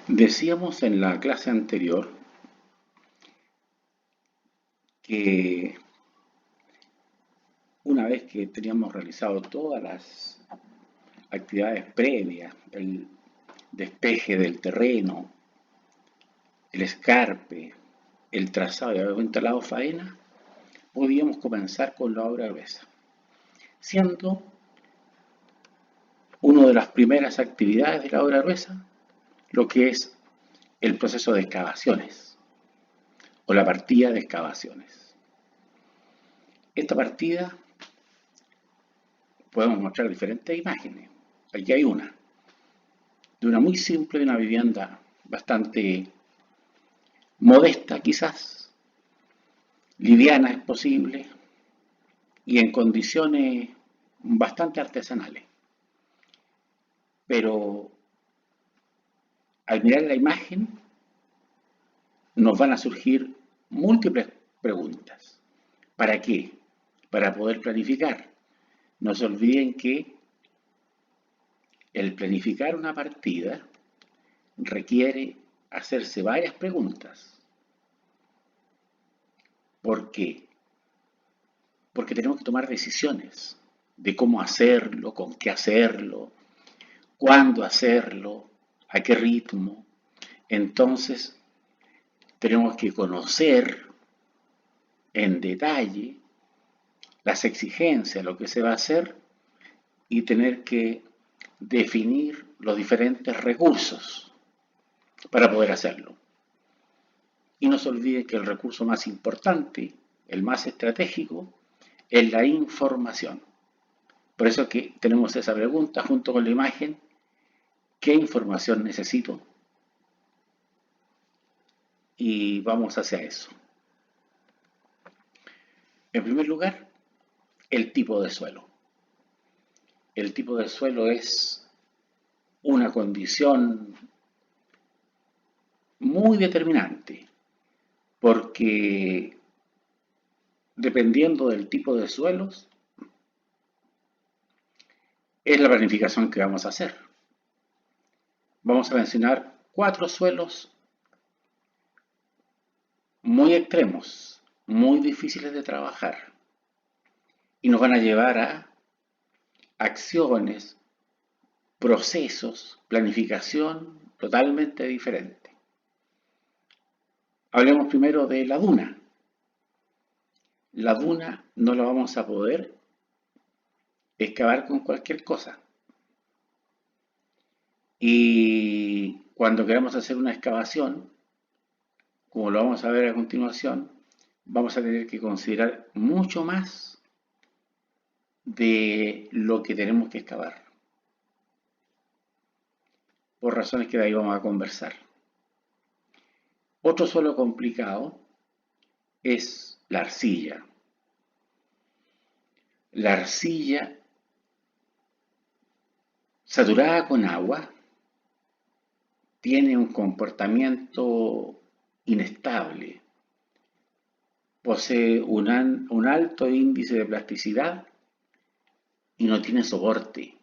Decíamos en la clase anterior que una vez que teníamos realizado todas las actividades previas, el despeje del terreno, el escarpe, el trazado y haber instalado faena, podíamos comenzar con la obra gruesa, siendo una de las primeras actividades de la obra gruesa lo que es el proceso de excavaciones o la partida de excavaciones. Esta partida podemos mostrar diferentes imágenes. Aquí hay una, de una muy simple, de una vivienda bastante modesta quizás, liviana es posible y en condiciones bastante artesanales. Pero al mirar la imagen nos van a surgir múltiples preguntas. ¿Para qué? Para poder planificar. No se olviden que el planificar una partida requiere hacerse varias preguntas. ¿Por qué? Porque tenemos que tomar decisiones de cómo hacerlo, con qué hacerlo, cuándo hacerlo, a qué ritmo. Entonces, tenemos que conocer en detalle las exigencias, lo que se va a hacer y tener que definir los diferentes recursos para poder hacerlo. Y no se olvide que el recurso más importante, el más estratégico, es la información. Por eso que tenemos esa pregunta junto con la imagen, ¿qué información necesito? Y vamos hacia eso. En primer lugar, el tipo de suelo. El tipo de suelo es una condición muy determinante, porque dependiendo del tipo de suelos, es la planificación que vamos a hacer. Vamos a mencionar 4 suelos muy extremos, muy difíciles de trabajar, y nos van a llevar a acciones, procesos, planificación totalmente diferente. Hablemos primero de la duna. La duna no la vamos a poder excavar con cualquier cosa. Y cuando queramos hacer una excavación, como lo vamos a ver a continuación, vamos a tener que considerar mucho más de lo que tenemos que excavar, por razones que de ahí vamos a conversar. Otro suelo complicado es la arcilla. La arcilla saturada con agua tiene un comportamiento inestable, posee un alto índice de plasticidad y no tiene soporte.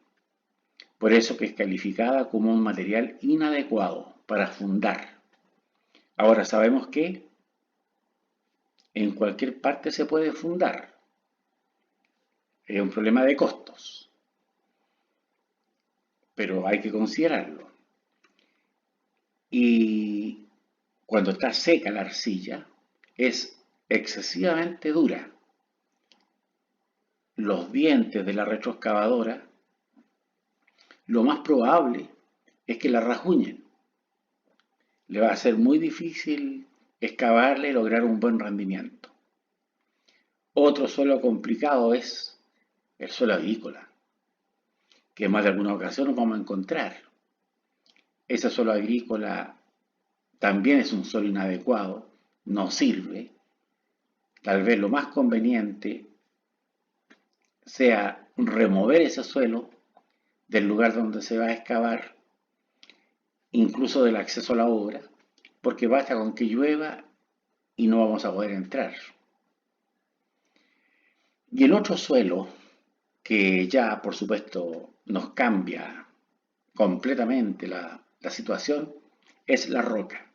Por eso que es calificada como un material inadecuado para fundar. Ahora sabemos que en cualquier parte se puede fundar. Es un problema de costos, pero hay que considerarlo. Y cuando está seca la arcilla, es excesivamente dura. Los dientes de la retroexcavadora, lo más probable es que la rajuñen. Le va a ser muy difícil excavarle y lograr un buen rendimiento. Otro suelo complicado es el suelo agrícola, que en más de alguna ocasión nos vamos a encontrar. Ese suelo agrícola también es un suelo inadecuado, no sirve. Tal vez lo más conveniente sea remover ese suelo del lugar donde se va a excavar, incluso del acceso a la obra, porque basta con que llueva y no vamos a poder entrar. Y el otro suelo, que ya por supuesto nos cambia completamente la situación, es la roca.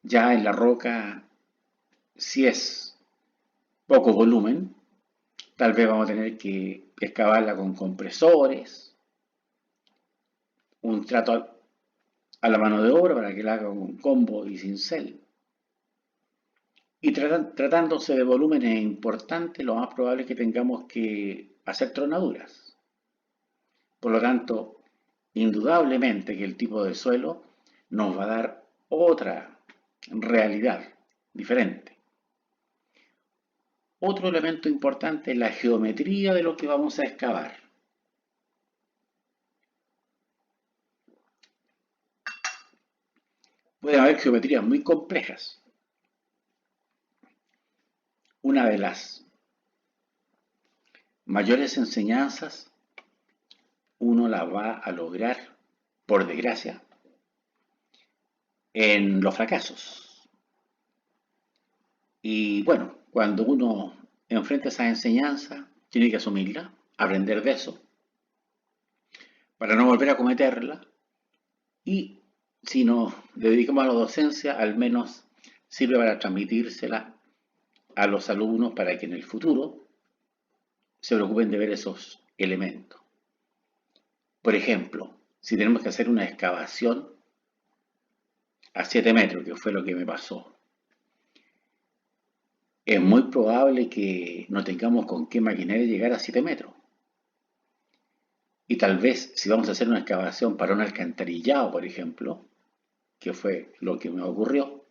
Ya en la roca, si es poco volumen, tal vez vamos a tener que excavarla con compresores, un trato a la mano de obra para que la haga con combo y cincel. Y tratándose de volúmenes importantes, lo más probable es que tengamos que hacer tronaduras. Por lo tanto, indudablemente que el tipo de suelo nos va a dar otra realidad diferente. Otro elemento importante es la geometría de lo que vamos a excavar. Pueden haber geometrías muy complejas. Una de las mayores enseñanzas uno la va a lograr, por desgracia, en los fracasos. Y bueno, cuando uno enfrenta esa enseñanza, tiene que asumirla, aprender de eso, para no volver a cometerla. Y si nos dedicamos a la docencia, al menos sirve para transmitírsela a los alumnos para que en el futuro se preocupen de ver esos elementos. Por ejemplo, si tenemos que hacer una excavación a 7 metros, que fue lo que me pasó, es muy probable que no tengamos con qué maquinaria llegar a 7 metros. Y tal vez si vamos a hacer una excavación para un alcantarillado, por ejemplo, que fue lo que me ocurrió,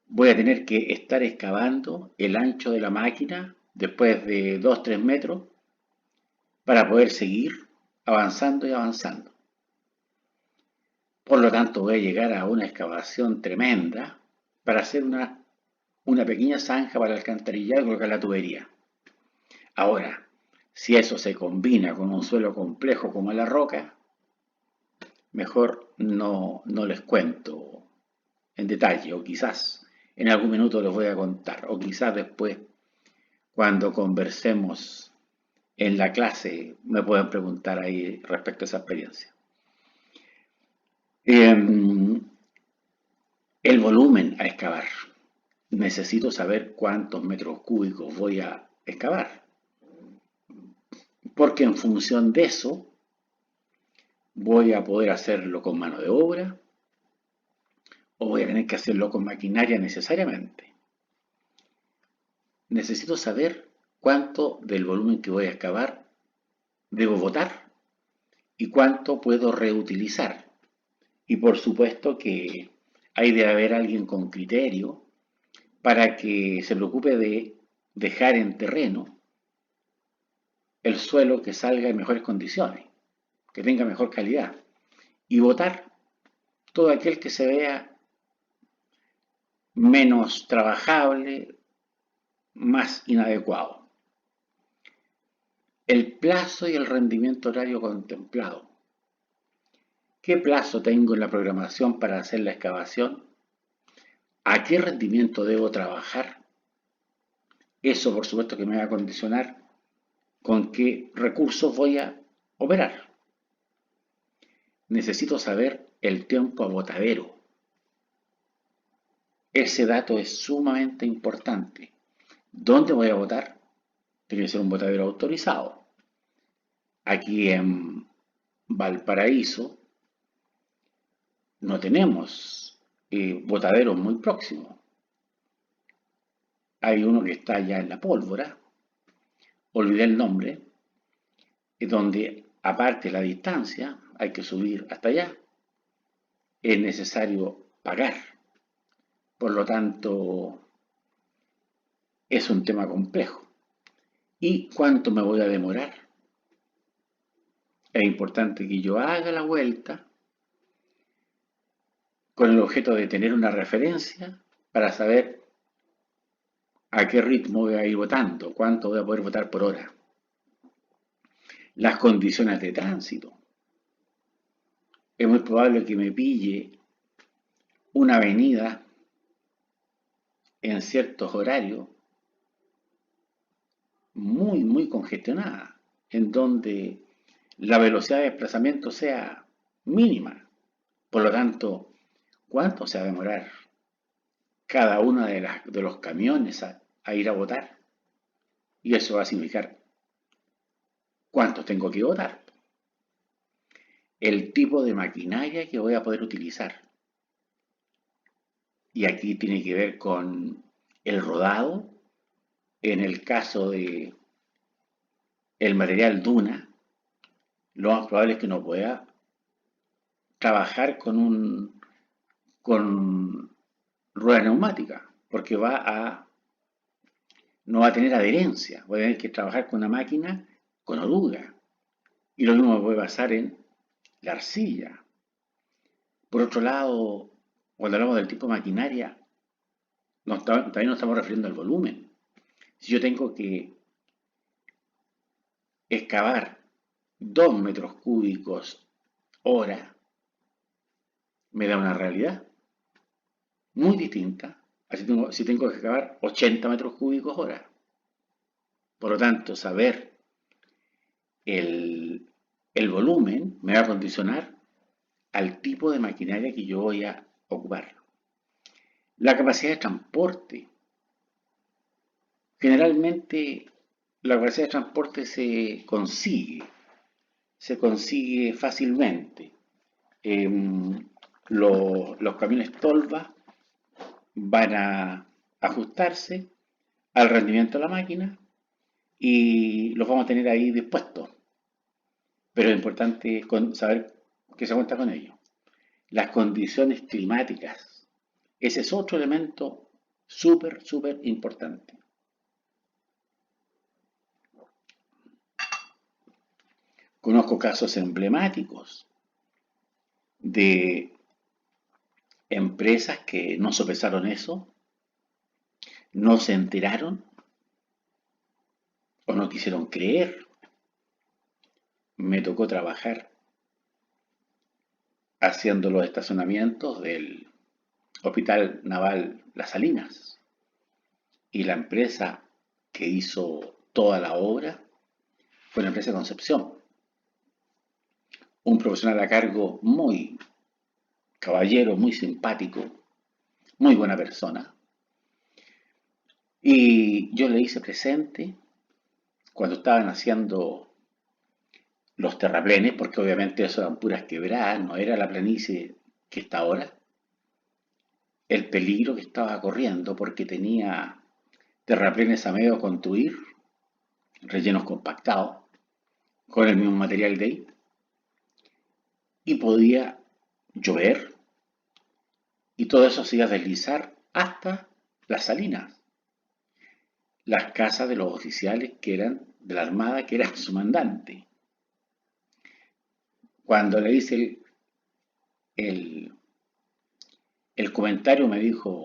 voy a tener que estar excavando el ancho de la máquina después de 2-3 metros para poder seguir avanzando y avanzando. Por lo tanto, voy a llegar a una excavación tremenda para hacer una pequeña zanja para el alcantarillado y colocar la tubería. Ahora, si eso se combina con un suelo complejo como la roca, mejor no les cuento en detalle, o quizás en algún minuto les voy a contar, o quizás después, cuando conversemos en la clase, me pueden preguntar ahí respecto a esa experiencia. El volumen a excavar. Necesito saber cuántos metros cúbicos voy a excavar, porque en función de eso voy a poder hacerlo con mano de obra o voy a tener que hacerlo con maquinaria necesariamente. Necesito saber cuánto del volumen que voy a excavar debo botar y cuánto puedo reutilizar. Y por supuesto que hay de haber alguien con criterio para que se preocupe de dejar en terreno el suelo que salga en mejores condiciones, que tenga mejor calidad, y botar todo aquel que se vea menos trabajable, más inadecuado. El plazo y el rendimiento horario contemplado. ¿Qué plazo tengo en la programación para hacer la excavación? ¿A qué rendimiento debo trabajar? Eso, por supuesto, que me va a condicionar con qué recursos voy a operar. Necesito saber el tiempo a botadero. Ese dato es sumamente importante. ¿Dónde voy a botar? Tiene que ser un botadero autorizado. Aquí en Valparaíso no tenemos botaderos muy próximos. Hay uno que está allá en la Pólvora, olvidé el nombre, donde aparte de la distancia, hay que subir hasta allá, es necesario pagar. Por lo tanto, es un tema complejo. ¿Y cuánto me voy a demorar? Es importante que yo haga la vuelta con el objeto de tener una referencia para saber a qué ritmo voy a ir votando, cuánto voy a poder votar por hora. Las condiciones de tránsito. Es muy probable que me pille una avenida en ciertos horarios muy congestionada, en donde la velocidad de desplazamiento sea mínima, Por lo tanto, ¿cuánto se va a demorar cada uno de los camiones a ir a votar? Y eso va a significar cuánto tengo que votar, el tipo de maquinaria que voy a poder utilizar. Y aquí tiene que ver con el rodado, en el caso de el material Duna, lo más probable es que no pueda trabajar con rueda neumática, porque no va a tener adherencia, voy a tener que trabajar con una máquina con oruga. Y lo mismo puede pasar en la arcilla. Por otro lado, cuando hablamos del tipo de maquinaria, también nos estamos refiriendo al volumen. Si yo tengo que excavar 2 metros cúbicos hora, me da una realidad muy distinta a si tengo que excavar 80 metros cúbicos hora. Por lo tanto, saber el, el volumen me va a condicionar al tipo de maquinaria que yo voy a ocupar. La capacidad de transporte. Generalmente la capacidad de transporte se consigue fácilmente. Los camiones tolva van a ajustarse al rendimiento de la máquina y los vamos a tener ahí dispuestos. Pero es importante saber que se cuenta con ello. Las condiciones climáticas. Ese es otro elemento súper importante. Conozco casos emblemáticos de empresas que no sopesaron eso, no se enteraron o no quisieron creer. Me tocó trabajar haciendo los estacionamientos del Hospital Naval Las Salinas. Y la empresa que hizo toda la obra fue una empresa de Concepción. Un profesional a cargo muy caballero, muy simpático, muy buena persona. Y yo le hice presente cuando estaban haciendo los terraplenes, porque obviamente eso eran puras quebradas, no era la planicie que está ahora, el peligro que estaba corriendo porque tenía terraplenes a medio construir, rellenos compactados, con el mismo material de ahí, y podía llover, y todo eso se iba a deslizar hasta las salinas, las casas de los oficiales que eran de la Armada, que eran su mandante. Cuando le hice el, el comentario me dijo,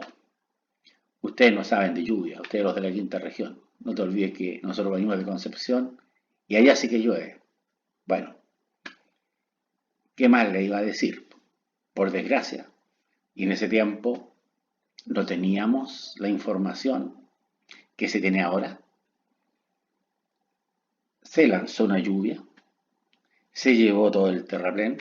ustedes no saben de lluvia, ustedes los de la quinta región, no te olvides que nosotros venimos de Concepción y allá sí que llueve. Bueno, ¿qué más le iba a decir? Por desgracia. Y en ese tiempo no teníamos la información que se tiene ahora. Se lanzó una lluvia, se llevó todo el terraplén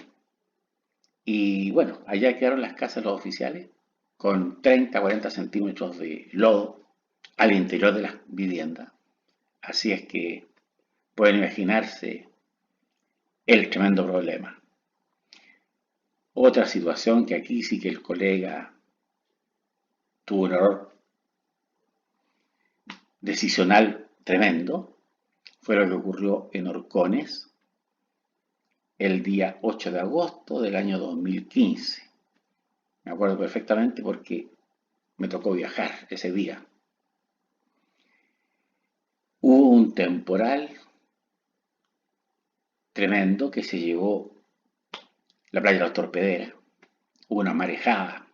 y bueno, allá quedaron las casas de los oficiales con 30, 40 centímetros de lodo al interior de las viviendas. Así es que pueden imaginarse el tremendo problema. Otra situación que aquí sí que el colega tuvo un error decisional tremendo fue lo que ocurrió en Orcones el día 8 de agosto del año 2015. Me acuerdo perfectamente porque me tocó viajar ese día. Hubo un temporal tremendo que se llevó la playa de las Torpederas. Hubo una marejada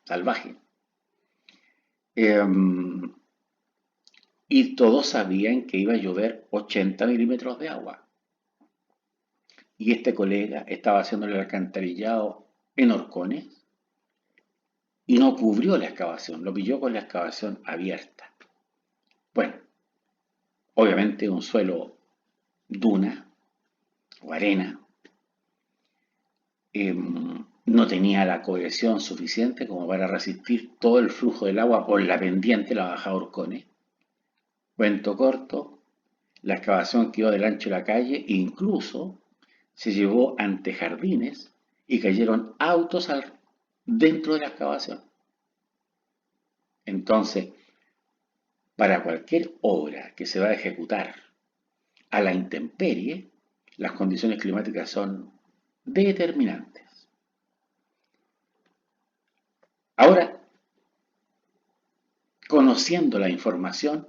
salvaje. Y todos sabían que iba a llover 80 milímetros de agua. Y este colega estaba haciendo el alcantarillado en Orcones y no cubrió la excavación, lo pilló con la excavación abierta. Bueno, obviamente un suelo duna o arena, no tenía la cohesión suficiente como para resistir todo el flujo del agua por la pendiente, la bajada Orcones. Cuento corto, la excavación quedó del ancho de la calle e incluso se llevó ante jardines y cayeron autos dentro de la excavación. Entonces, para cualquier obra que se va a ejecutar a la intemperie, las condiciones climáticas son determinantes. Ahora, conociendo la información,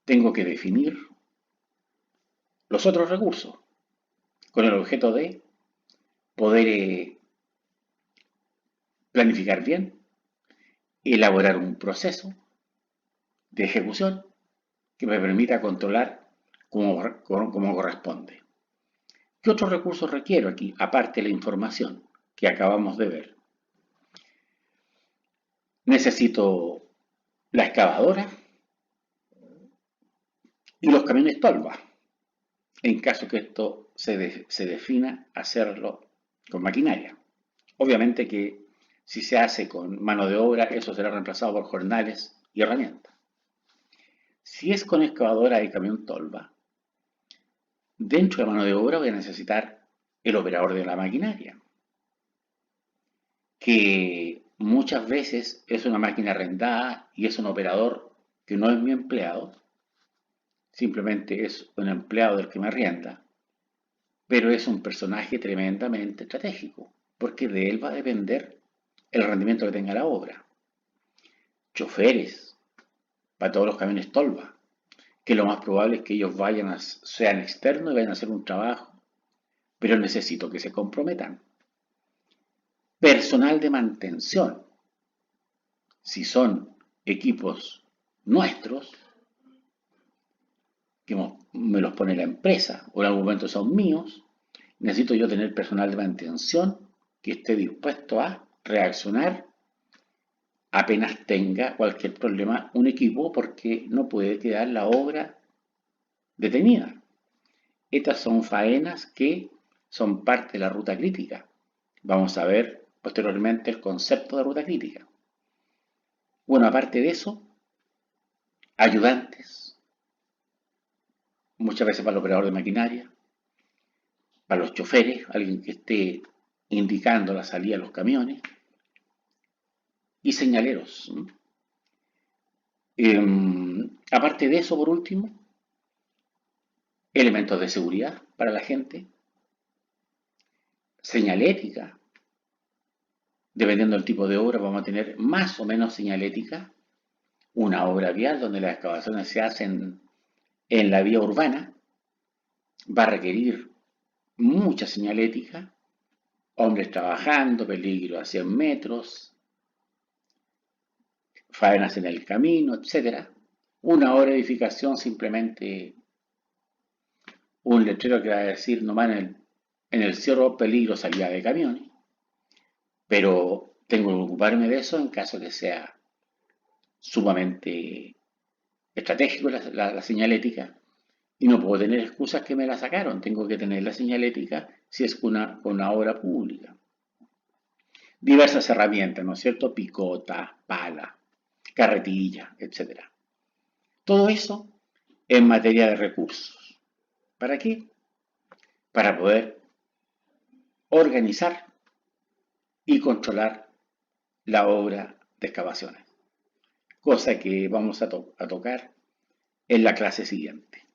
tengo que definir los otros recursos con el objeto de poder planificar bien, elaborar un proceso de ejecución que me permita controlar como corresponde. ¿Qué otros recursos requiero aquí, aparte de la información que acabamos de ver? Necesito la excavadora y los camiones tolva, en caso que esto se defina hacerlo con maquinaria. Obviamente que si se hace con mano de obra, eso será reemplazado por jornales y herramientas. Si es con excavadora y camión tolva, dentro de mano de obra voy a necesitar el operador de la maquinaria, que muchas veces es una máquina arrendada y es un operador que no es mi empleado, simplemente es un empleado del que me arrienda, pero es un personaje tremendamente estratégico, porque de él va a depender el rendimiento que tenga la obra. Choferes para todos los camiones tolva, que lo más probable es que ellos sean externos y vayan a hacer un trabajo, pero necesito que se comprometan. Personal de mantención, si son equipos nuestros, que me los pone la empresa o en algún momento son míos, necesito yo tener personal de mantención que esté dispuesto a reaccionar apenas tenga cualquier problema un equipo, porque no puede quedar la obra detenida. Estas son faenas que son parte de la ruta crítica. Vamos a ver posteriormente el concepto de ruta crítica. Bueno, aparte de eso, ayudantes, muchas veces para el operador de maquinaria, para los choferes, alguien que esté indicando la salida de los camiones, y señaleros. Aparte de eso, por último, elementos de seguridad para la gente, señalética, dependiendo del tipo de obra, vamos a tener más o menos señalética. Una obra vial donde las excavaciones se hacen en la vía urbana va a requerir mucha señalética, hombres trabajando, peligro a 100 metros, faenas en el camino, etc. Una obra de edificación, simplemente un letrero que va a decir nomás en el cerro peligro salida de camiones, pero tengo que ocuparme de eso en caso que sea sumamente estratégico la señalética, y no puedo tener excusas que me la sacaron, tengo que tener la señalética si es con una obra pública. Diversas herramientas, ¿no es cierto? Picota, pala, carretilla, etc. Todo eso en materia de recursos. ¿Para qué? Para poder organizar y controlar la obra de excavaciones, cosa que vamos a tocar en la clase siguiente.